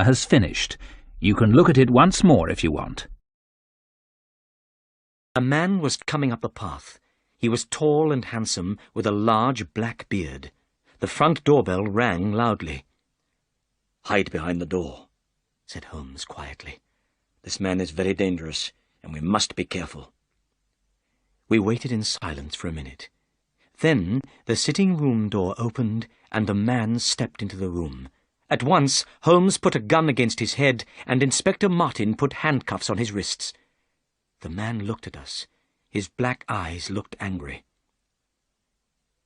has finished. You can look at it once more if you want. A man was coming up the path. He was tall and handsome, with a large black beard. The front doorbell rang loudly. "Hide behind the door," said Holmes quietly. "This man is very dangerous, and we must be careful." We waited in silence for a minute. Then the sitting-room door opened, and a man stepped into the room. At once, Holmes put a gun against his head, and Inspector Martin put handcuffs on his wrists. The man looked at us. His black eyes looked angry.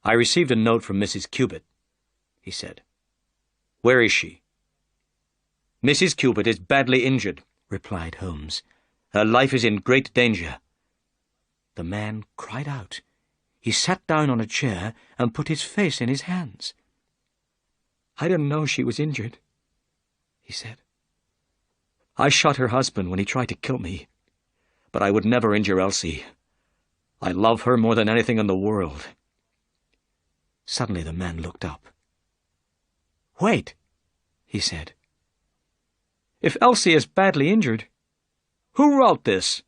"I received a note from Mrs. Cubitt," he said. "Where is she?" "Mrs. Cubitt is badly injured," replied Holmes. "Her life is in great danger." The man cried out. He sat down on a chair and put his face in his hands. "I didn't know she was injured," he said. "I shot her husband when he tried to kill me, but I would never injure Elsie. I love her more than anything in the world." Suddenly the man looked up. "Wait," he said. "If Elsie is badly injured, who wrote this?"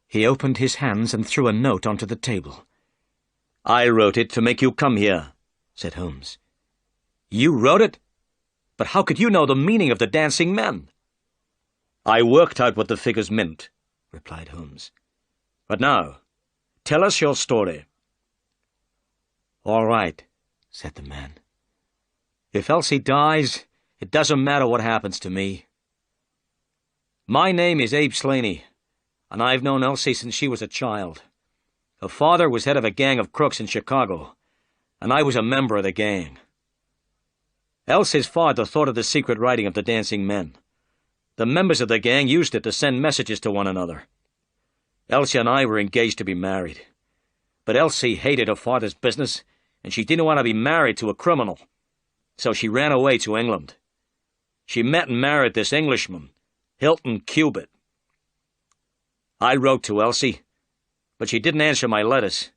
He opened his hands and threw a note onto the table. "I wrote it to make you come here," said Holmes. "You wrote it? But how could you know the meaning of the dancing men?" "I worked out what the figures meant," replied Holmes. "But now, tell us your story." "All right," said the man. "If Elsie dies, it doesn't matter what happens to me. My name is Abe Slaney, and I've known Elsie since she was a child. Her father was head of a gang of crooks in Chicago, and I was a member of the gang. Elsie's father thought of the secret writing of the dancing men. The members of the gang used it to send messages to one another. Elsie and I were engaged to be married. But Elsie hated her father's business, and she didn't want to be married to a criminal. So she ran away to England. She met and married this Englishman, Hilton Cubitt. I wrote to Elsie, but she didn't answer my letters.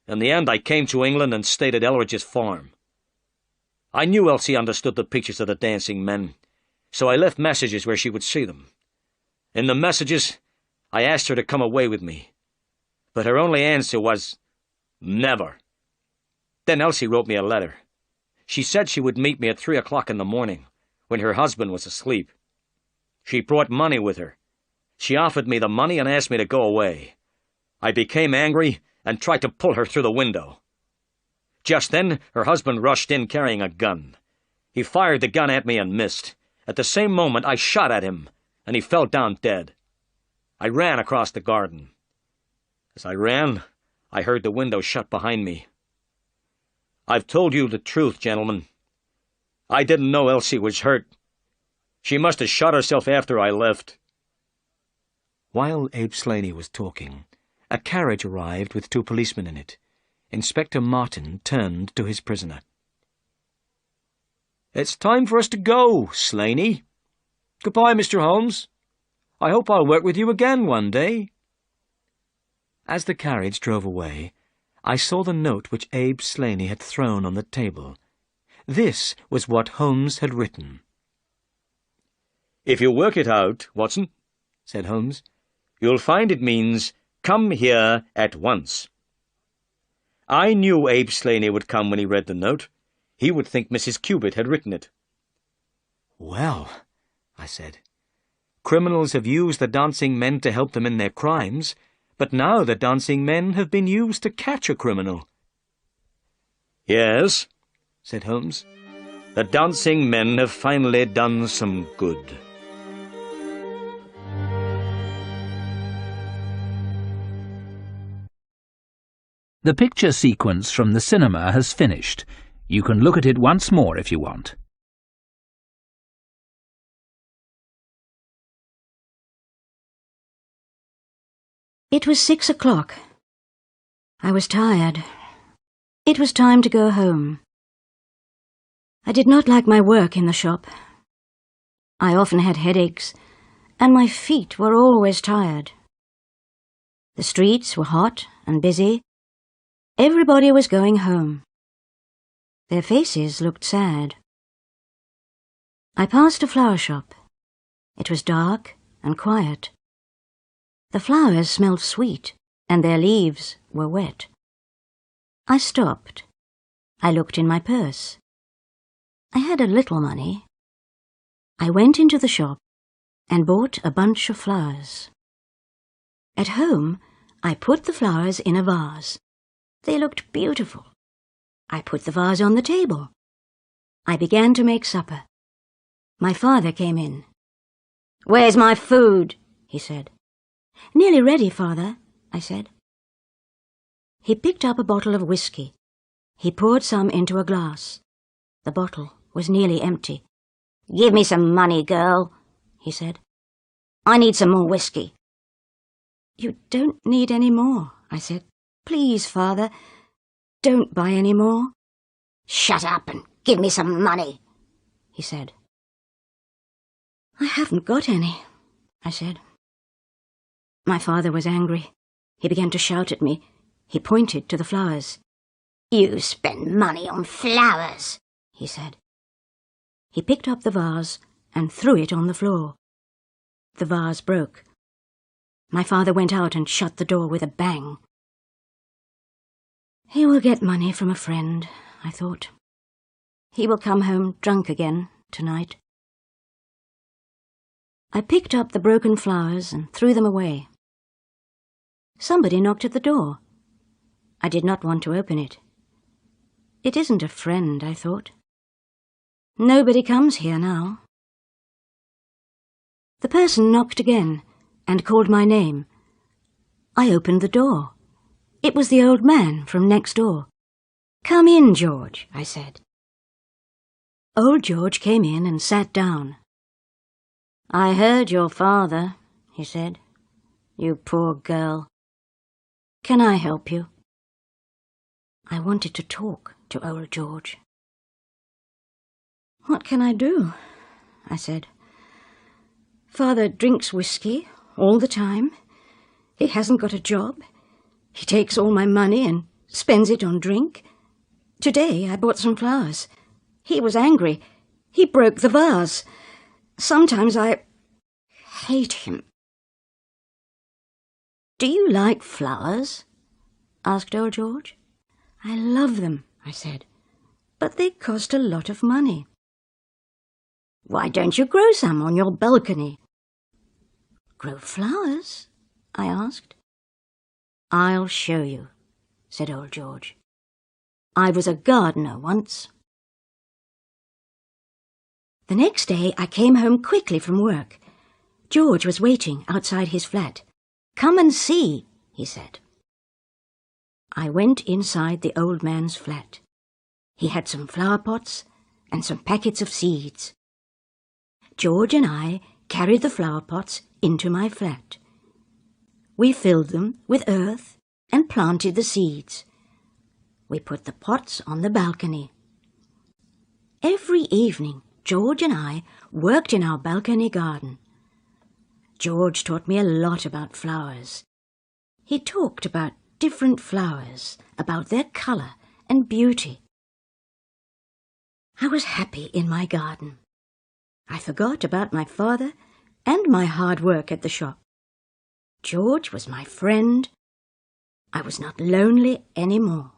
In the end, I came to England and stayed at Elridge's farm. I knew Elsie understood the pictures of the dancing men, so I left messages where she would see them. In the messages, I asked her to come away with me, but her only answer was, "Never." Then Elsie wrote me a letter. She said she would meet me at 3 o'clock in the morning, when her husband was asleep. She brought money with her. She offered me the money and asked me to go away. I became angry and tried to pull her through the window. Just then, her husband rushed in carrying a gun. He fired the gun at me and missed. At the same moment, I shot at him, and he fell down dead. I ran across the garden. As I ran, I heard the window shut behind me. I've told you the truth, gentlemen. I didn't know Elsie was hurt. She must have shot herself after I left." While Abe Slaney was talking, a carriage arrived with 2 policemen in it. Inspector Martin turned to his prisoner. "It's time for us to go, Slaney. Goodbye, Mr. Holmes. I hope I'll work with you again one day." As the carriage drove away, I saw the note which Abe Slaney had thrown on the table. This was what Holmes had written. "If you work it out, Watson," said Holmes, "you'll find it means, 'Come here at once.' I knew Abe Slaney would come when he read the note. He would think Mrs. Cubitt had written it." "Well," I said, "criminals have used the dancing men to help them in their crimes, but now the dancing men have been used to catch a criminal." "Yes," said Holmes, "the dancing men have finally done some good." The picture sequence from the cinema has finished. You can look at it once more if you want. It was 6 o'clock. I was tired. It was time to go home. I did not like my work in the shop. I often had headaches, and my feet were always tired. The streets were hot and busy. Everybody was going home. Their faces looked sad. I passed a flower shop. It was dark and quiet. The flowers smelled sweet, and their leaves were wet. I stopped. I looked in my purse. I had a little money. I went into the shop and bought a bunch of flowers. At home, I put the flowers in a vase. They looked beautiful. I put the vase on the table. I began to make supper. My father came in. "Where's my food?" he said. "Nearly ready, Father," I said. He picked up a bottle of whiskey. He poured some into a glass. The bottle was nearly empty. "Give me some money, girl," he said. "I need some more whiskey." "You don't need any more," I said. "Please, Father, don't buy any more." "Shut up and give me some money," he said. "I haven't got any," I said. My father was angry. He began to shout at me. He pointed to the flowers. "You spend money on flowers," he said. He picked up the vase and threw it on the floor. The vase broke. My father went out and shut the door with a bang. He will get money from a friend, I thought. He will come home drunk again tonight. I picked up the broken flowers and threw them away. Somebody knocked at the door. I did not want to open it. It isn't a friend, I thought. Nobody comes here now. The person knocked again and called my name. I opened the door. It was the old man from next door. "Come in, George," I said. Old George came in and sat down. "I heard your father," he said. "You poor girl. Can I help you?" I wanted to talk to old George. "What can I do?" I said. "Father drinks whiskey all the time. He hasn't got a job. He takes all my money and spends it on drink. Today I bought some flowers. He was angry. He broke the vase. Sometimes I hate him." "Do you like flowers?" asked old George. "I love them," I said, "but they cost a lot of money." "Why don't you grow some on your balcony?" "Grow flowers?" I asked. "I'll show you," said old George. "I was a gardener once." The next day I came home quickly from work. George was waiting outside his flat. "Come and see," he said. I went inside the old man's flat. He had some flower pots and some packets of seeds. George and I carried the flower pots into my flat. We filled them with earth and planted the seeds. We put the pots on the balcony. Every evening, George and I worked in our balcony garden. George taught me a lot about flowers. He talked about different flowers, about their colour and beauty. I was happy in my garden. I forgot about my father and my hard work at the shop. George was my friend. I was not lonely any more.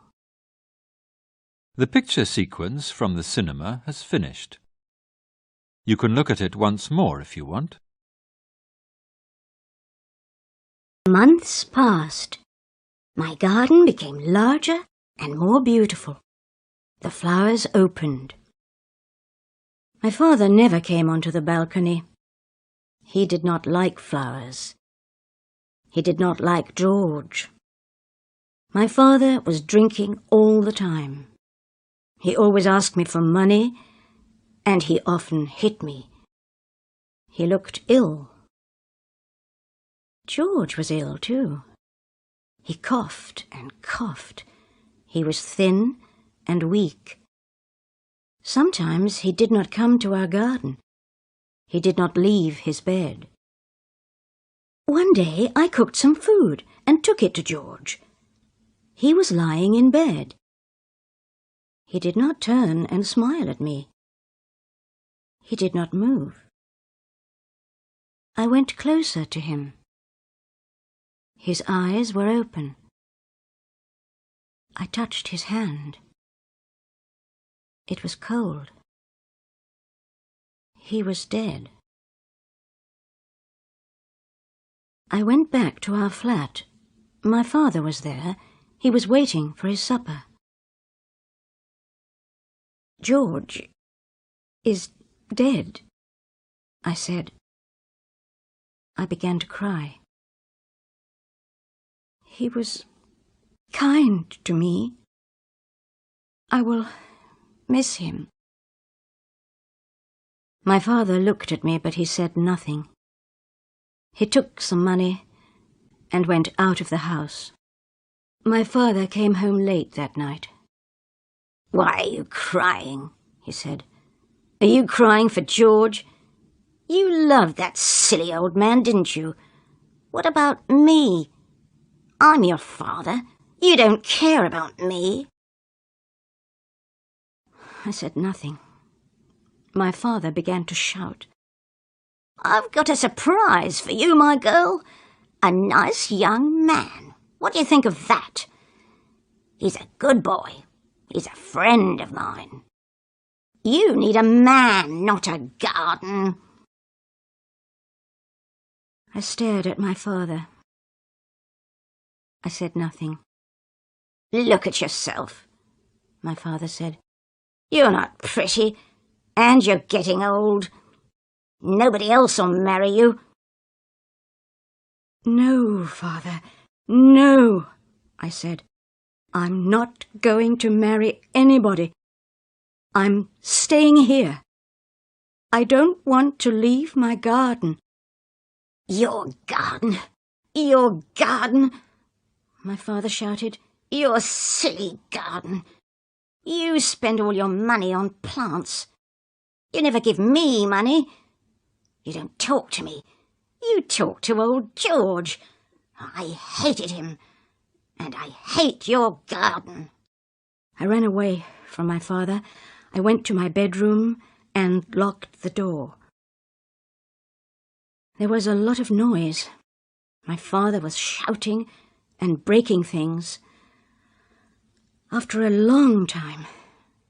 The picture sequence from the cinema has finished. You can look at it once more if you want. Months passed. My garden became larger and more beautiful. The flowers opened. My father never came onto the balcony. He did not like flowers. He did not like George. My father was drinking all the time. He always asked me for money, and he often hit me. He looked ill. George was ill too. He coughed and coughed. He was thin and weak. Sometimes he did not come to our garden. He did not leave his bed. One day I cooked some food and took it to George. He was lying in bed. He did not turn and smile at me. He did not move. I went closer to him. His eyes were open. I touched his hand. It was cold. He was dead. I went back to our flat. My father was there. He was waiting for his supper. "George is dead," I said. I began to cry. "He was kind to me. I will miss him." My father looked at me, but he said nothing. He took some money and went out of the house. My father came home late that night. "Why are you crying?" he said. "Are you crying for George? You loved that silly old man, didn't you? What about me? I'm your father. You don't care about me." I said nothing. My father began to shout. "I've got a surprise for you, my girl. A nice young man. What do you think of that? He's a good boy. He's a friend of mine. You need a man, not a garden." I stared at my father. I said nothing. "Look at yourself," my father said. "You're not pretty, and you're getting old. Nobody else will marry you." "No, father, no," I said. "I'm not going to marry anybody. I'm staying here. I don't want to leave my garden." "Your garden? Your garden?" my father shouted. "Your silly garden. You spend all your money on plants. You never give me money. You don't talk to me. You talk to old George. I hated him, and I hate your garden." I ran away from my father. I went to my bedroom and locked the door. There was a lot of noise. My father was shouting and breaking things. After a long time,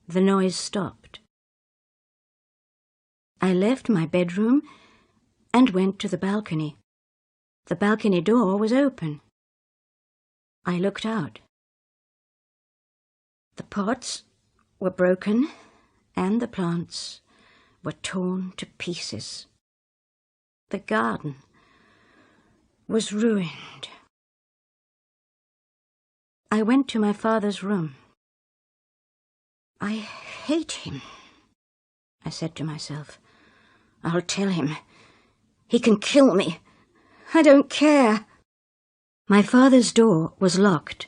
the noise stopped. I left my bedroom and went to the balcony. The balcony door was open. I looked out. The pots were broken and the plants were torn to pieces. The garden was ruined. I went to my father's room. "I hate him," I said to myself. "I'll tell him. He can kill me. I don't care." My father's door was locked.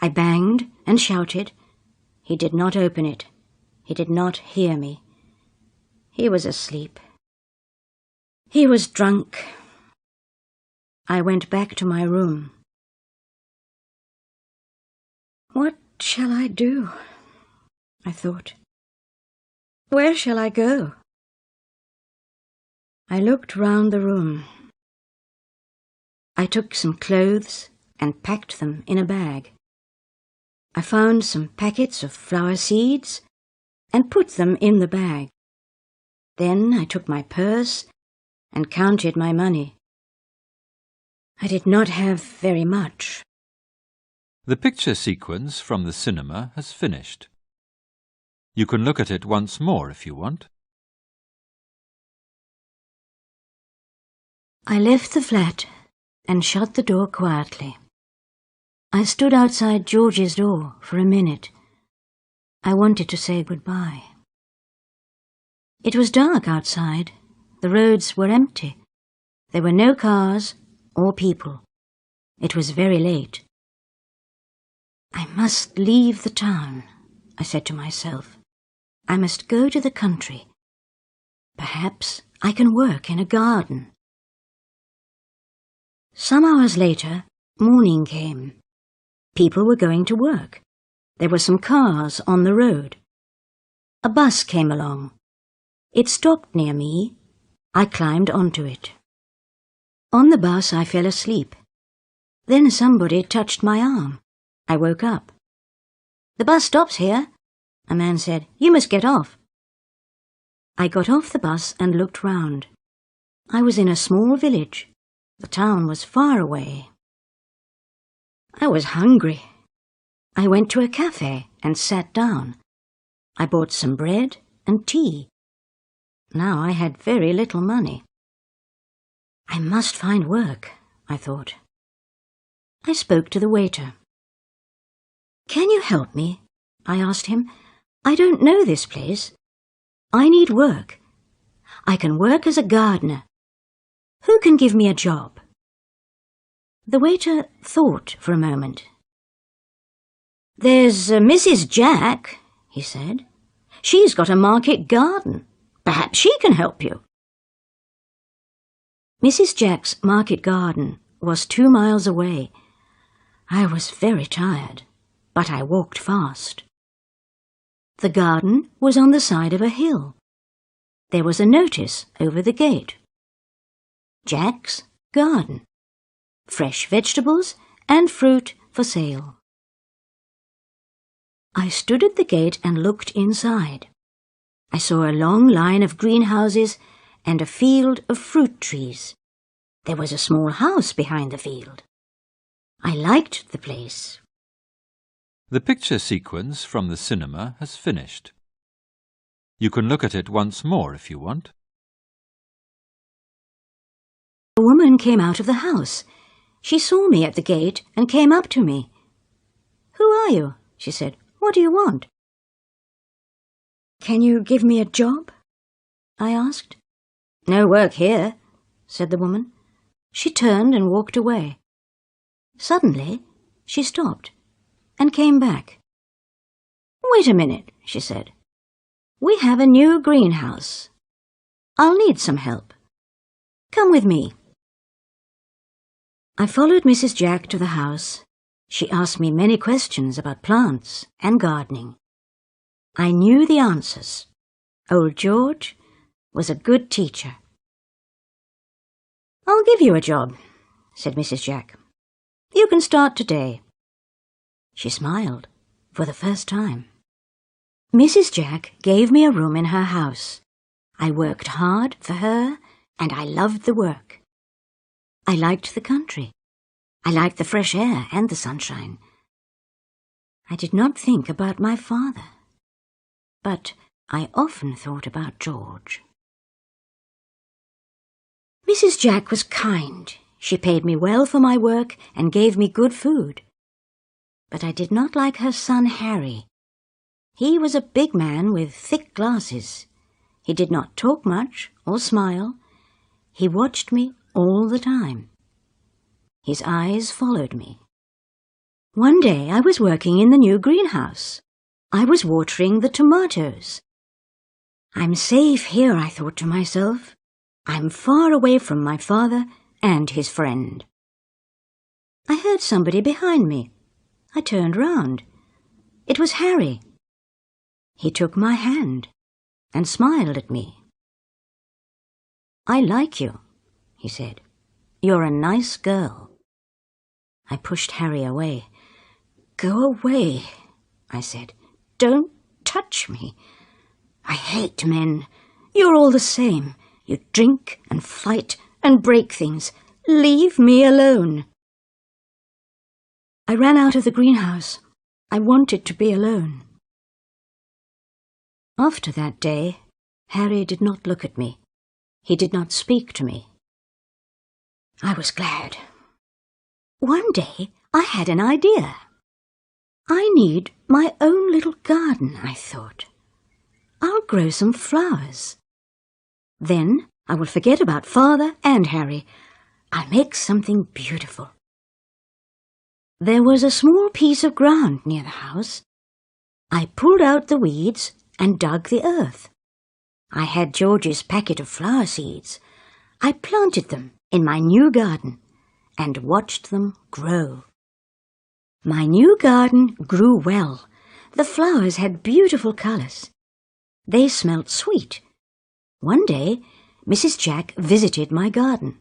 I banged and shouted. He did not open it. He did not hear me. He was asleep. He was drunk. I went back to my room. "What shall I do?" I thought. "Where shall I go?" I looked round the room. I took some clothes and packed them in a bag. I found some packets of flower seeds and put them in the bag. Then I took my purse and counted my money. I did not have very much. The picture sequence from the cinema has finished. You can look at it once more if you want. I left the flat and shut the door quietly. I stood outside George's door for a minute. I wanted to say goodbye. It was dark outside. The roads were empty. There were no cars or people. It was very late. "I must leave the town," I said to myself. "I must go to the country. Perhaps I can work in a garden." Some hours later, morning came. People were going to work. There were some cars on the road. A bus came along. It stopped near me. I climbed onto it. On the bus I fell asleep. Then somebody touched my arm. I woke up. "The bus stops here," a man said. "You must get off." I got off the bus and looked round. I was in a small village. The town was far away. I was hungry. I went to a cafe and sat down. I bought some bread and tea. Now I had very little money. I must find work, I thought. I spoke to the waiter. "Can you help me?" I asked him. "I don't know this place. I need work. I can work as a gardener. Who can give me a job?" The waiter thought for a moment. "There's Mrs. Jack," he said. "She's got a market garden. Perhaps she can help you." Mrs. Jack's market garden was 2 miles away. I was very tired, but I walked fast. The garden was on the side of a hill. There was a notice over the gate. Jack's Garden. Fresh vegetables and fruit for sale. I stood at the gate and looked inside. I saw a long line of greenhouses and a field of fruit trees. There was a small house behind the field. I liked the place. The picture sequence from the cinema has finished. You can look at it once more if you want. A woman came out of the house. She saw me at the gate and came up to me. "Who are you?" she said. "What do you want?" "Can you give me a job?" I asked. "No work here," said the woman. She turned and walked away. Suddenly, she stopped and came back. "Wait a minute," she said. "We have a new greenhouse. I'll need some help. Come with me." I followed Mrs. Jack to the house. She asked me many questions about plants and gardening. I knew the answers. Old George was a good teacher. "I'll give you a job," said Mrs. Jack. "You can start today." She smiled for the first time. Mrs. Jack gave me a room in her house. I worked hard for her, and I loved the work. I liked the country. I liked the fresh air and the sunshine. I did not think about my father, but I often thought about George. Mrs. Jack was kind. She paid me well for my work and gave me good food. But I did not like her son Harry. He was a big man with thick glasses. He did not talk much or smile. He watched me all the time. His eyes followed me. One day I was working in the new greenhouse. I was watering the tomatoes. "I'm safe here," I thought to myself. "I'm far away from my father and his friend." I heard somebody behind me. I turned round. It was Harry. He took my hand and smiled at me. "I like you," he said. "You're a nice girl." I pushed Harry away. "Go away," I said. "Don't touch me. I hate men. You're all the same. You drink and fight and break things. Leave me alone." I ran out of the greenhouse. I wanted to be alone. After that day, Harry did not look at me. He did not speak to me. I was glad. One day I had an idea. I need my own little garden, I thought. I'll grow some flowers. Then I will forget about Father and Harry. I'll make something beautiful. There was a small piece of ground near the house. I pulled out the weeds and dug the earth. I had George's packet of flower seeds. I planted them in my new garden and watched them grow. My new garden grew well. The flowers had beautiful colours. They smelt sweet, One day, Mrs. Jack visited my garden.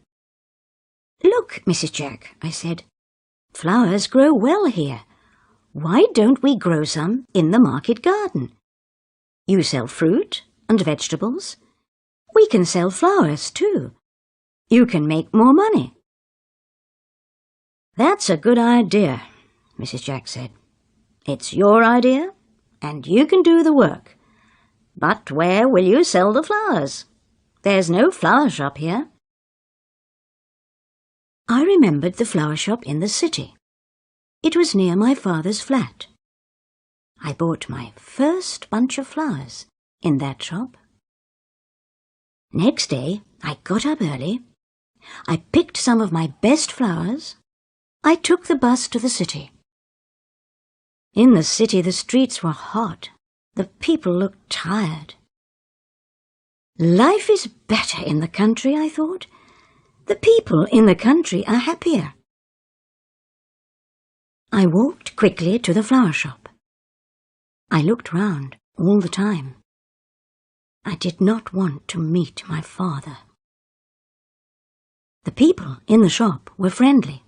"Look, Mrs. Jack," I said, "flowers grow well here. Why don't we grow some in the market garden? You sell fruit and vegetables. We can sell flowers too. You can make more money." "That's a good idea," Mrs. Jack said. "It's your idea, and you can do the work. But where will you sell the flowers? There's no flower shop here." I remembered the flower shop in the city. It was near my father's flat. I bought my first bunch of flowers in that shop. Next day, I got up early. I picked some of my best flowers. I took the bus to the city. In the city, the streets were hot. The people looked tired. Life is better in the country, I thought. The people in the country are happier. I walked quickly to the flower shop. I looked round all the time. I did not want to meet my father. The people in the shop were friendly.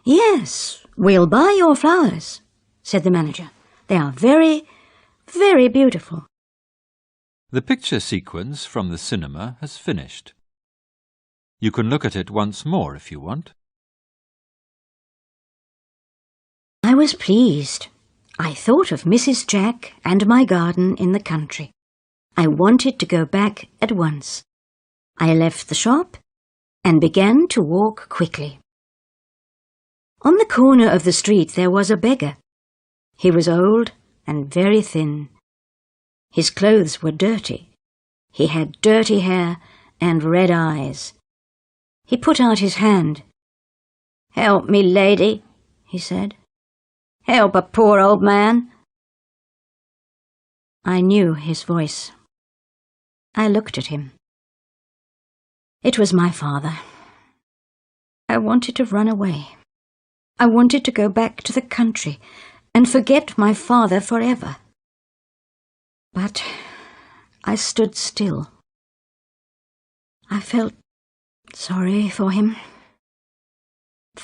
"Yes, we'll buy your flowers," said the manager. "They are very, very beautiful." The picture sequence from the cinema has finished. You can look at it once more if you want. I was pleased. I thought of Mrs. Jack and my garden in the country. I wanted to go back at once. I left the shop and began to walk quickly. On the corner of the street there was a beggar. He was old and very thin. His clothes were dirty. He had dirty hair and red eyes. He put out his hand. "Help me, lady," he said. "Help a poor old man." I knew his voice. I looked at him. It was my father. I wanted to run away. I wanted to go back to the country and forget my father forever. But I stood still. I felt sorry for him.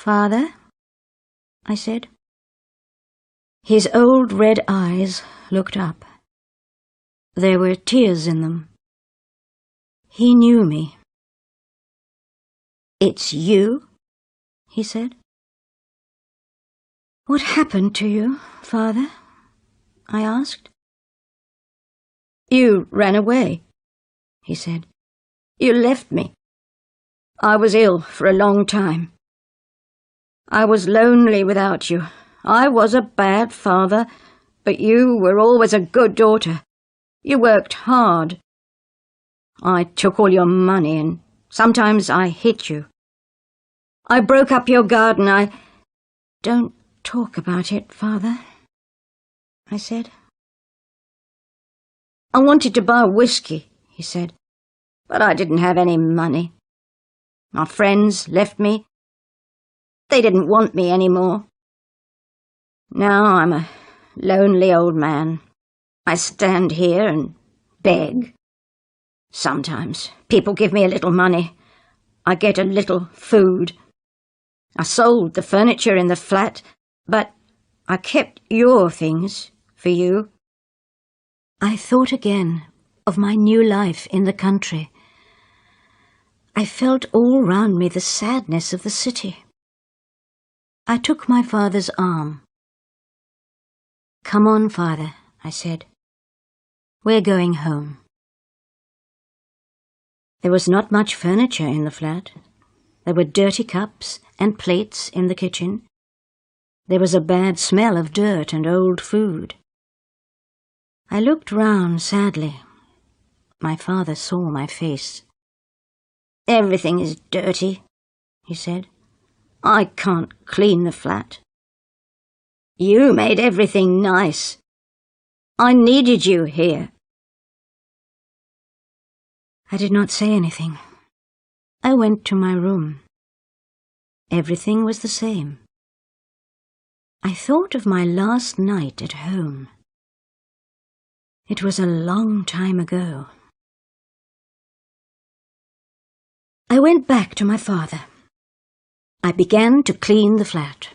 "Father," I said. His old red eyes looked up. There were tears in them. He knew me. "It's you?" he said. "What happened to you, Father?" I asked. "You ran away," he said. "You left me. I was ill for a long time. I was lonely without you. I was a bad father, but you were always a good daughter. You worked hard. I took all your money and sometimes I hit you. I broke up your garden. Don't talk about it, Father," I said. "I wanted to buy whiskey," he said, "but I didn't have any money. My friends left me. They didn't want me anymore. Now I'm a lonely old man. I stand here and beg. Sometimes people give me a little money. I get a little food. I sold the furniture in the flat, but I kept your things for you." I thought again of my new life in the country. I felt all round me the sadness of the city. I took my father's arm. "Come on, Father," I said. "We're going home." There was not much furniture in the flat. There were dirty cups and plates in the kitchen. There was a bad smell of dirt and old food. I looked round sadly. My father saw my face. "Everything is dirty," he said. "I can't clean the flat. You made everything nice. I needed you here." I did not say anything. I went to my room. Everything was the same. I thought of my last night at home. It was a long time ago. I went back to my father. I began to clean the flat.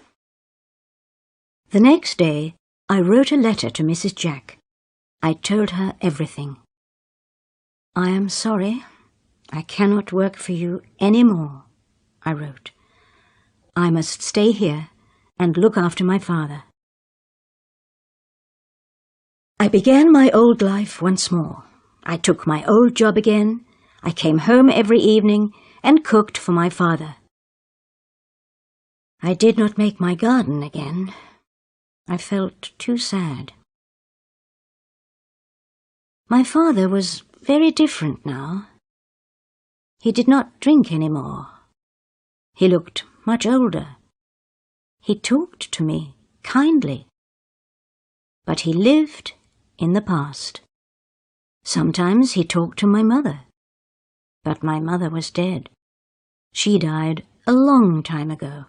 The next day, I wrote a letter to Mrs. Jack. I told her everything. I am sorry. I cannot work for you any more, I wrote. I must stay here and look after my father. I began my old life once more. I took my old job again. I came home every evening and cooked for my father. I did not make my garden again. I felt too sad. My father was very different now. He did not drink any more. He looked much older. He talked to me kindly. But he lived in the past. Sometimes he talked to my mother. But my mother was dead. She died a long time ago.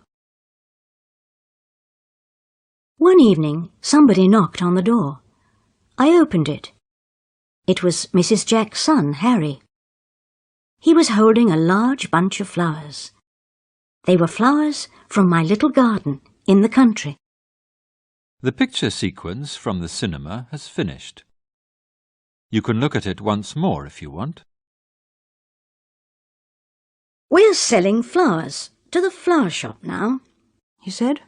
One evening, somebody knocked on the door. I opened it. It was Mrs. Jack's son, Harry. He was holding a large bunch of flowers. They were flowers from my little garden in the country. The picture sequence from the cinema has finished. You can look at it once more if you want. We're selling flowers to the flower shop now, he said.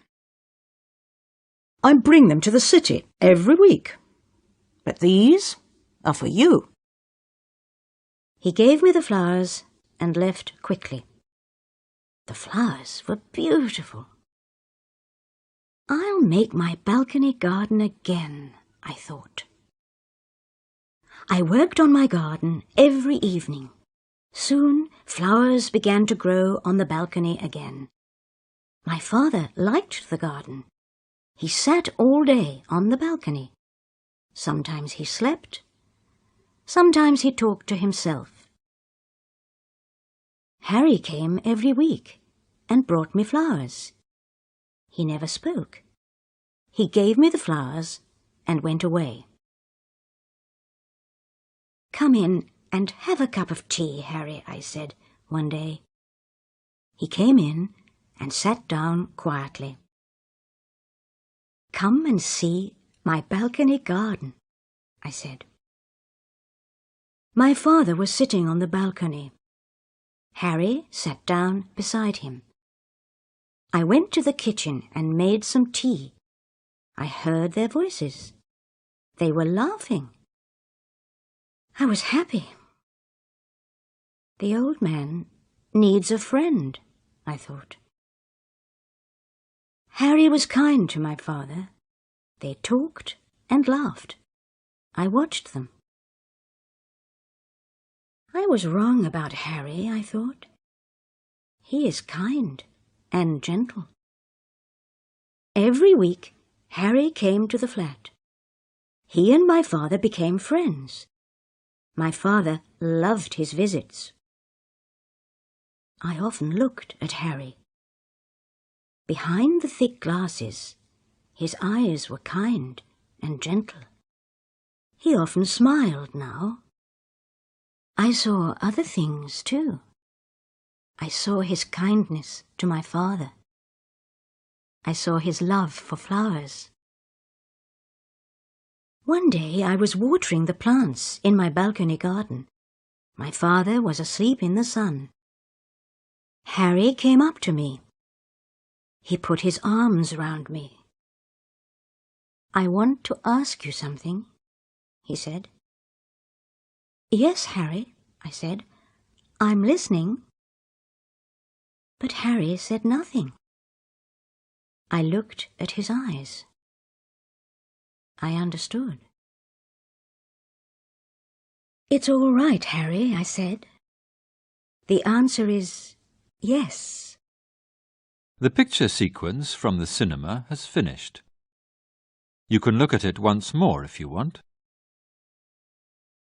I bring them to the city every week. But these are for you. He gave me the flowers and left quickly. The flowers were beautiful. I'll make my balcony garden again, I thought. I worked on my garden every evening. Soon flowers began to grow on the balcony again. My father liked the garden. He sat all day on the balcony. Sometimes he slept. Sometimes he talked to himself. Harry came every week and brought me flowers. He never spoke. He gave me the flowers and went away. Come in and have a cup of tea, Harry, I said one day. He came in and sat down quietly. Come and see my balcony garden, I said. My father was sitting on the balcony. Harry sat down beside him. I went to the kitchen and made some tea. I heard their voices. They were laughing. I was happy. The old man needs a friend, I thought. Harry was kind to my father. They talked and laughed. I watched them. I was wrong about Harry, I thought. He is kind and gentle. Every week, Harry came to the flat. He and my father became friends. My father loved his visits. I often looked at Harry. Behind the thick glasses, his eyes were kind and gentle. He often smiled now. I saw other things too. I saw his kindness to my father. I saw his love for flowers. One day I was watering the plants in my balcony garden. My father was asleep in the sun. Harry came up to me. He put his arms round me. I want to ask you something, he said. Yes, Harry, I said. I'm listening. But Harry said nothing. I looked at his eyes. I understood. It's all right, Harry, I said. The answer is yes. The picture sequence from the cinema has finished. You can look at it once more if you want.